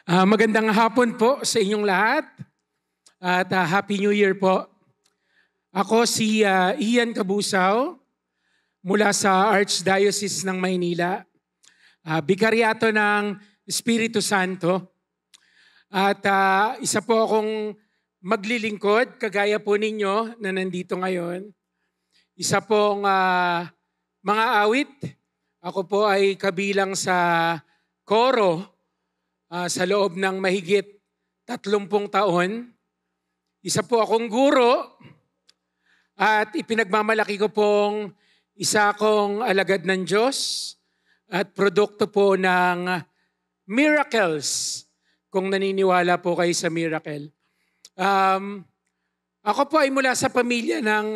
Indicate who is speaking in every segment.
Speaker 1: Magandang hapon po sa inyong lahat at Happy New Year po. Ako si Ian Cabusaw mula sa Archdiocese ng Maynila, Bikaryato ng Espiritu Santo. At isa po akong maglilingkod, kagaya po ninyo na nandito ngayon. Isa pong mga awit. Ako po ay kabilang sa koro sa loob ng mahigit 30 taon. Isa po akong guro at ipinagmamalaki ko pong isa akong alagad ng Diyos at produkto po ng miracles, kung naniniwala po kayo sa miracle. Ako po ay mula sa pamilya ng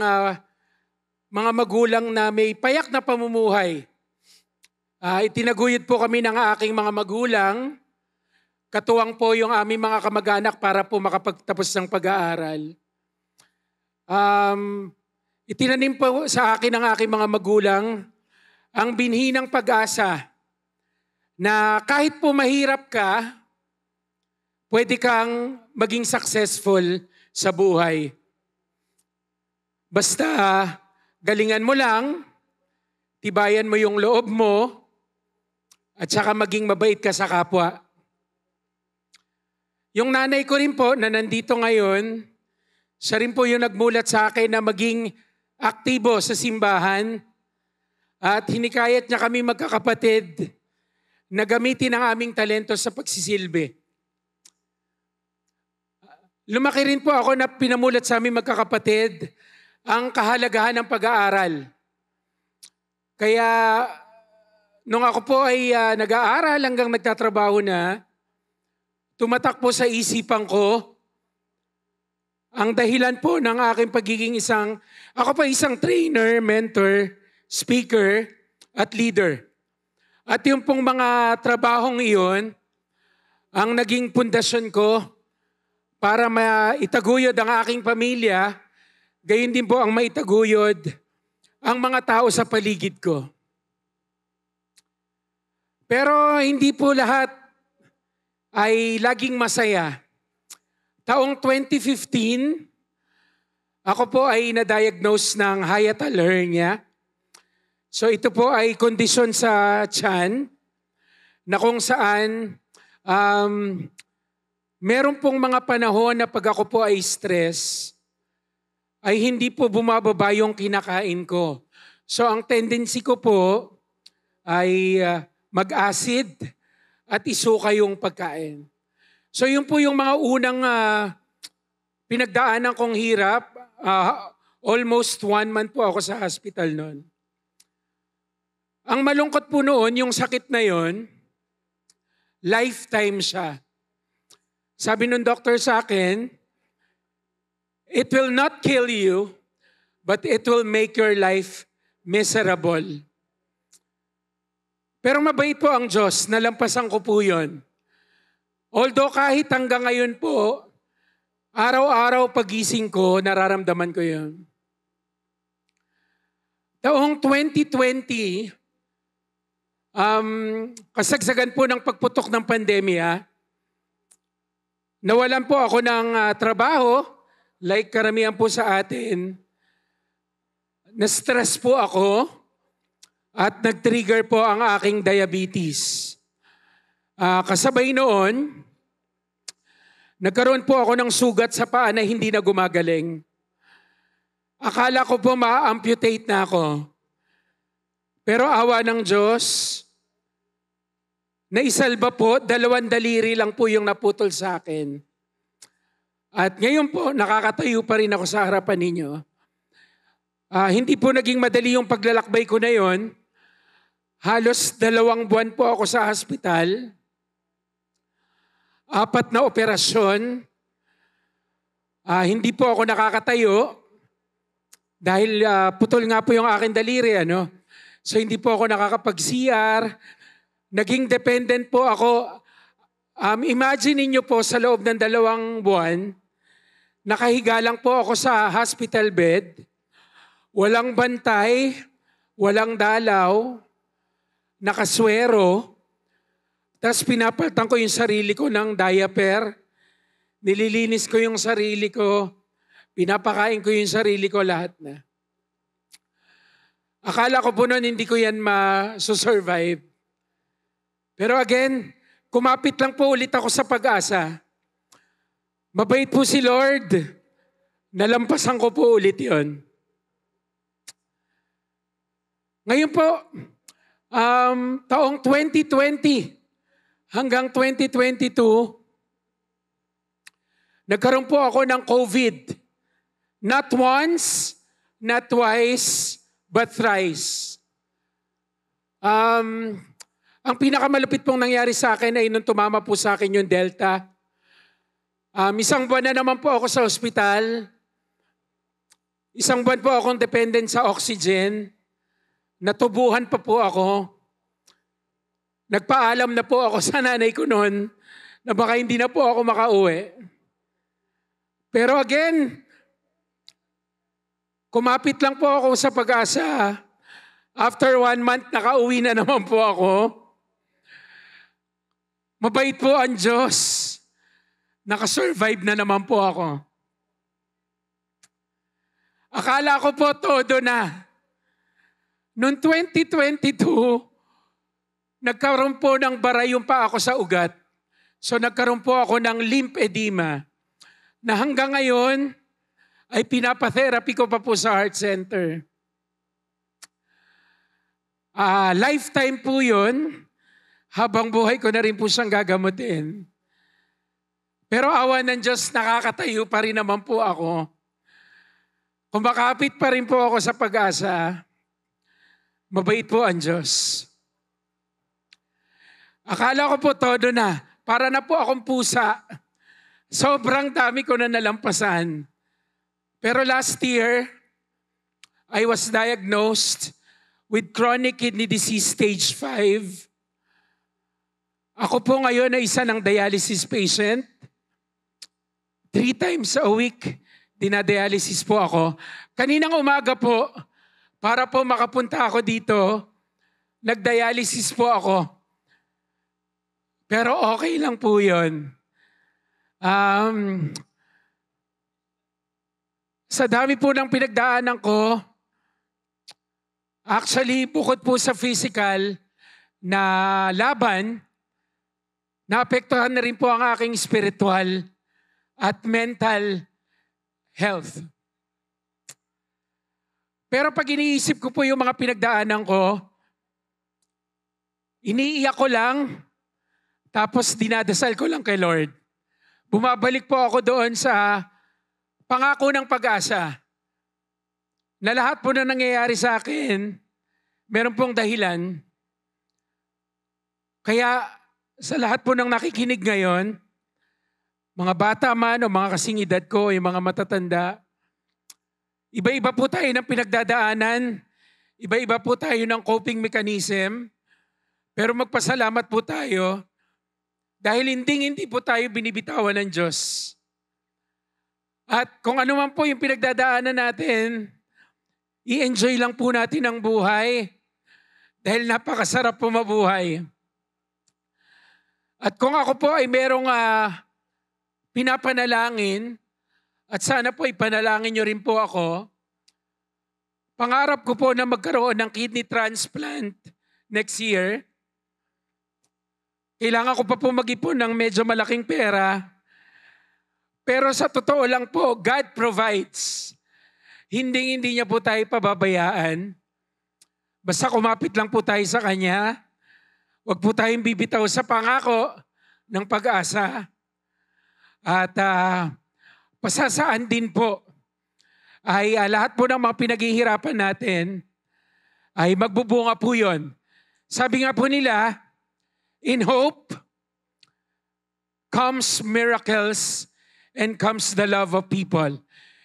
Speaker 1: mga magulang na may payak na pamumuhay. Itinaguyod po kami ng aking mga magulang. Katuwang po yung aming mga kamag-anak para po makapagtapos ng pag-aaral. Itinanim po sa akin ng aking mga magulang ang binhi ng pag-asa na kahit po mahirap ka, pwede kang maging successful sa buhay. Basta galingan mo lang, tibayan mo yung loob mo, at saka maging mabait ka sa kapwa. Yung nanay ko rin po na nandito ngayon, siya rin po yung nagmulat sa akin na maging aktibo sa simbahan at hinikayat niya kami magkakapatid na gamitin ang aming talento sa pagsisilbi. Lumaki rin po ako na pinamulat sa aming magkakapatid ang kahalagahan ng pag-aaral. Kaya nung ako po ay nag-aaral hanggang nagtatrabaho na, tumatak po sa isipan ko ang dahilan po ng aking pagiging ako pa isang trainer, mentor, speaker, at leader. At yung pong mga trabahong iyon, ang naging pundasyon ko para maitaguyod ang aking pamilya, gayon din po ang maitaguyod ang mga tao sa paligid ko. Pero hindi po lahat ay laging masaya. Taong 2015, ako po ay na-diagnose ng hiatal hernia. So ito po ay kondisyon sa tiyan na kung saan meron pong mga panahon na pag ako po ay stress, ay hindi po bumababa yung kinakain ko. So ang tendency ko po ay mag-acid at isuka yung pagkain. So yun po yung mga unang pinagdaanan kong hirap. Almost 1 month po ako sa hospital noon. Ang malungkot po noon, yung sakit na yon, lifetime siya. Sabi nung doktor sa akin, it will not kill you, but it will make your life miserable. Pero mabait po ang Diyos, nalampasan ko po yun. Although kahit hanggang ngayon po, araw-araw pagising ko, nararamdaman ko yun. Taong 2020, kasagsagan po ng pagputok ng pandemya, nawalan po ako ng trabaho, like karamihan po sa atin. Na-stress po ako, at nag-trigger po ang aking diabetes. Kasabay noon, nagkaroon po ako ng sugat sa paa na hindi na gumagaling. Akala ko po ma-amputate na ako. Pero awa ng Diyos, naisalba po, 2 daliri lang po yung naputol sa akin. At ngayon po, nakakatayo pa rin ako sa harapan ninyo. Hindi po naging madali yung paglalakbay ko na yon. Halos 2 buwan po ako sa hospital. 4 na operasyon. Hindi po ako nakakatayo dahil putol nga po yung aking daliri. So hindi po ako nakakapag-CR. Naging dependent po ako. Imagine niyo po sa loob ng 2 buwan, nakahiga lang po ako sa hospital bed. Walang bantay, walang dalaw, nakaswero, Tapos pinapalitan ko yung sarili ko ng diaper. Nililinis ko yung sarili ko. Pinapakain ko yung sarili ko, lahat na. Akala ko po noon hindi ko yan ma-survive. Pero again, kumapit lang po ulit ako sa Pag-asa. Mabait po si Lord. Nalampasan ko po ulit yon. Ngayon po, taong 2020 hanggang 2022, nagkaroon po ako ng COVID. Not once, not twice, but thrice. Ang pinakamalupit pong nangyari sa akin ay nung tumama po sa akin yung Delta. Isang buwan na naman po ako sa ospital. Isang buwan po akong dependent sa oxygen. Natubuhan pa po ako. Nagpaalam na po ako sa nanay ko noon na baka hindi na po ako makauwi. Pero again, kumapit lang po ako sa Pag-asa. After 1 month, nakauwi na naman po ako. Mabait po ang Diyos. Nakasurvive na naman po ako. Akala ko po todo na. Noong 2022, nagkaroon po ng bara yung paa ko sa ugat. So nagkaroon po ako ng lymphedema na hanggang ngayon ay pinapatherapy ko pa po sa heart center. Lifetime po yun. Habang buhay ko na rin po siyang gagamutin. Pero awa ng Diyos, nakakatayo pa rin naman po ako. Kumakapit pa rin po ako sa Pag-asa. Mabait po ang Diyos. Akala ko po todo na. Para na po akong pusa. Sobrang dami ko na nalampasan. Pero last year, I was diagnosed with chronic kidney disease stage 5. Ako po ngayon ay isa ng dialysis patient. 3 times a week, dinadialysis po ako. Kaninang umaga po, para po makapunta ako dito, nagdialysis po ako. Pero okay lang po yun. Sa dami po ng pinagdaanan ko, actually, bukod po sa physical na laban, naapektuhan na rin po ang aking spiritual at mental health. Pero pag iniisip ko po yung mga pinagdaanan ko, iniiyak ko lang, tapos dinadasal ko lang kay Lord. Bumabalik po ako doon sa pangako ng Pag-asa na lahat po na nangyayari sa akin, meron pong dahilan. Kaya sa lahat po ng nakikinig ngayon, mga bata man o mga kasing edad ko, yung mga matatanda, iba-iba po tayo ng pinagdadaanan, iba-iba po tayo ng coping mechanism, pero magpasalamat po tayo dahil hindi po tayo binibitawan ng Diyos. At kung ano man po yung pinagdadaanan natin, i-enjoy lang po natin ang buhay dahil napakasarap po mabuhay. At kung ako po ay merong pinapanalangin, at sana po ipanalangin nyo rin po ako, pangarap ko po na magkaroon ng kidney transplant next year. Kailangan ko pa po mag-ipon ng medyo malaking pera. Pero sa totoo lang po, God provides. Hindi niya po tayo pababayaan. Basta kumapit lang po tayo sa Kanya. Huwag po tayong bibitaw sa pangako ng Pag-asa. At pasasaan din po ay lahat po ng mga pinaghihirapan natin ay magbubunga po yun. Sabi nga po nila, in hope comes miracles and comes the love of people.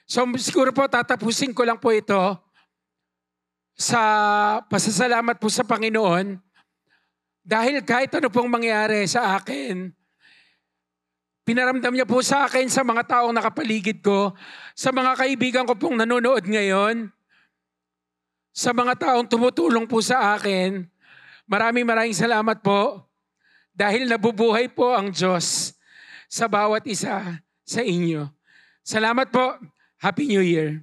Speaker 1: So siguro po tatapusin ko lang po ito sa pasasalamat po sa Panginoon dahil kahit ano pong mangyari sa akin, pinaramdam niya po sa akin, sa mga taong nakapaligid ko, sa mga kaibigan ko pong nanonood ngayon, sa mga taong tumutulong po sa akin. Maraming salamat po. dahil nabubuhay po ang Diyos sa bawat isa sa inyo. Salamat po. Happy New Year.